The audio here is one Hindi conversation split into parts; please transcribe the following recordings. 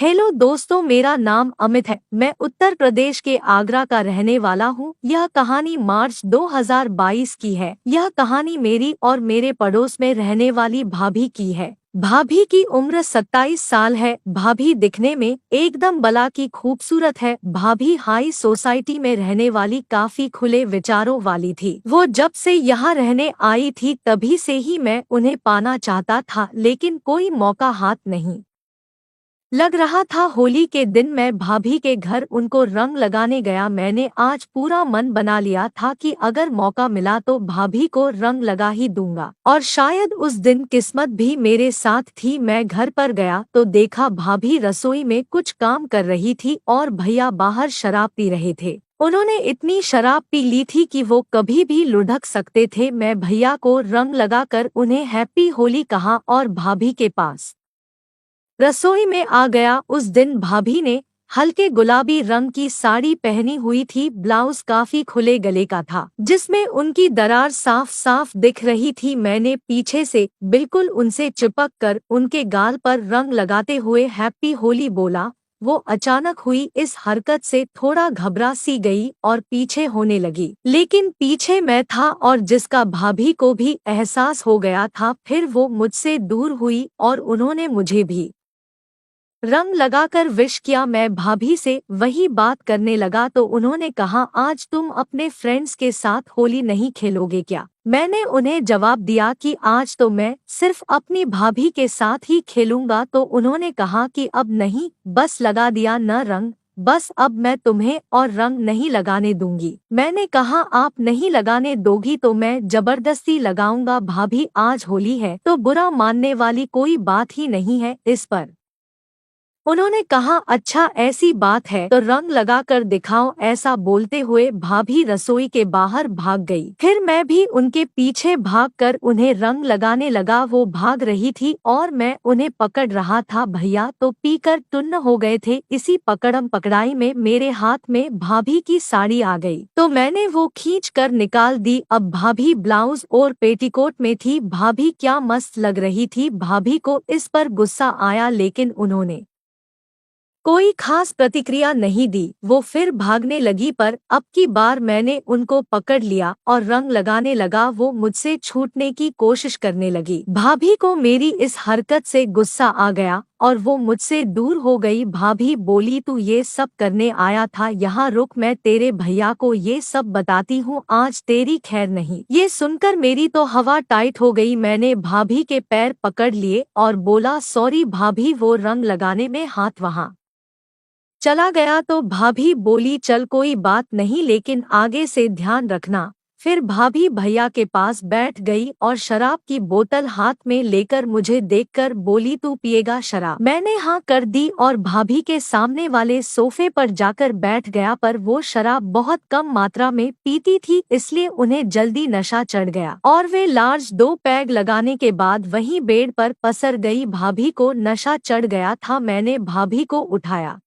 हेलो दोस्तों, मेरा नाम अमित है। मैं उत्तर प्रदेश के आगरा का रहने वाला हूँ। यह कहानी मार्च 2022 की है। यह कहानी मेरी और मेरे पड़ोस में रहने वाली भाभी की है। भाभी की उम्र 27 साल है। भाभी दिखने में एकदम बला की खूबसूरत है। भाभी हाई सोसाइटी में रहने वाली काफी खुले विचारों वाली थी। वो जब से यहाँ रहने आई थी तभी से ही मैं उन्हें पाना चाहता था, लेकिन कोई मौका हाथ नहीं लग रहा था। होली के दिन मैं भाभी के घर उनको रंग लगाने गया। मैंने आज पूरा मन बना लिया था कि अगर मौका मिला तो भाभी को रंग लगा ही दूंगा, और शायद उस दिन किस्मत भी मेरे साथ थी। मैं घर पर गया तो देखा भाभी रसोई में कुछ काम कर रही थी और भैया बाहर शराब पी रहे थे। उन्होंने इतनी शराब पी ली थी कि वो कभी भी लुढ़क सकते थे। मैं भैया को रंग लगाकर उन्हें हैप्पी होली कहा और भाभी के पास रसोई में आ गया। उस दिन भाभी ने हल्के गुलाबी रंग की साड़ी पहनी हुई थी। ब्लाउज काफी खुले गले का था, जिसमें उनकी दरार साफ साफ दिख रही थी। मैंने पीछे से बिल्कुल उनसे चिपक कर उनके गाल पर रंग लगाते हुए हैप्पी होली बोला। वो अचानक हुई इस हरकत से थोड़ा घबरा सी गई और पीछे होने लगी, लेकिन पीछे मैं था और जिसका भाभी को भी एहसास हो गया था। फिर वो मुझसे दूर हुई और उन्होंने मुझे भी रंग लगाकर विश किया। मैं भाभी से वही बात करने लगा तो उन्होंने कहा, आज तुम अपने फ्रेंड्स के साथ होली नहीं खेलोगे क्या? मैंने उन्हें जवाब दिया कि आज तो मैं सिर्फ अपनी भाभी के साथ ही खेलूंगा। तो उन्होंने कहा कि अब नहीं, बस लगा दिया न रंग, बस अब मैं तुम्हें और रंग नहीं लगाने दूंगी। मैंने कहा, आप नहीं लगाने दोगी तो मैं जबरदस्ती लगाऊंगा। भाभी, आज होली है तो बुरा मानने वाली कोई बात ही नहीं है इस पर। उन्होंने कहा, अच्छा ऐसी बात है तो रंग लगा कर दिखाओ। ऐसा बोलते हुए भाभी रसोई के बाहर भाग गई। फिर मैं भी उनके पीछे भागकर उन्हें रंग लगाने लगा। वो भाग रही थी और मैं उन्हें पकड़ रहा था। भैया तो पीकर टुन्न हो गए थे। इसी पकड़म पकड़ाई में मेरे हाथ में भाभी की साड़ी आ गई तो मैंने वो खींच कर निकाल दी। अब भाभी ब्लाउज और पेटीकोट में थी। भाभी क्या मस्त लग रही थी। भाभी को इस पर गुस्सा आया, लेकिन उन्होंने कोई खास प्रतिक्रिया नहीं दी। वो फिर भागने लगी, पर अब की बार मैंने उनको पकड़ लिया और रंग लगाने लगा। वो मुझसे छूटने की कोशिश करने लगी। भाभी को मेरी इस हरकत से गुस्सा आ गया और वो मुझसे दूर हो गई। भाभी बोली, तू ये सब करने आया था यहाँ, रुक, मैं तेरे भैया को ये सब बताती हूँ, आज तेरी खैर नहीं। ये सुनकर मेरी तो हवा टाइट हो गई। मैंने भाभी के पैर पकड़ लिए और बोला, सॉरी भाभी, वो रंग लगाने में हाथ वहाँ चला गया। तो भाभी बोली, चल कोई बात नहीं, लेकिन आगे से ध्यान रखना। फिर भाभी भैया के पास बैठ गई और शराब की बोतल हाथ में लेकर मुझे देखकर बोली, तू पिएगा शराब? मैंने हाँ कर दी और भाभी के सामने वाले सोफे पर जाकर बैठ गया। पर वो शराब बहुत कम मात्रा में पीती थी, इसलिए उन्हें जल्दी नशा चढ़ गया और वे लार्ज 2 पैग लगाने के बाद वहीं बेड पर पसर गई। भाभी को नशा चढ़ गया था। मैंने भाभी को उठाया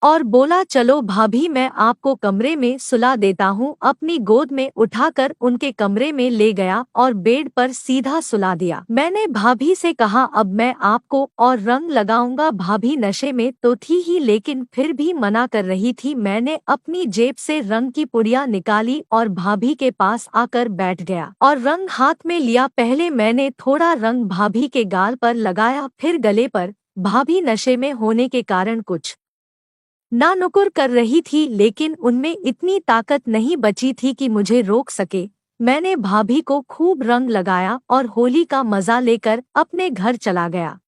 और बोला, चलो भाभी, मैं आपको कमरे में सुला देता हूँ। अपनी गोद में उठाकर उनके कमरे में ले गया और बेड पर सीधा सुला दिया। मैंने भाभी से कहा, अब मैं आपको और रंग लगाऊंगा। भाभी नशे में तो थी ही, लेकिन फिर भी मना कर रही थी। मैंने अपनी जेब से रंग की पुड़िया निकाली और भाभी के पास आकर बैठ गया और रंग हाथ में लिया। पहले मैंने थोड़ा रंग भाभी के गाल पर लगाया, फिर गले पर। भाभी नशे में होने के कारण कुछ नानुकुर कर रही थी, लेकिन उनमें इतनी ताकत नहीं बची थी कि मुझे रोक सके। मैंने भाभी को खूब रंग लगाया और होली का मजा लेकर अपने घर चला गया।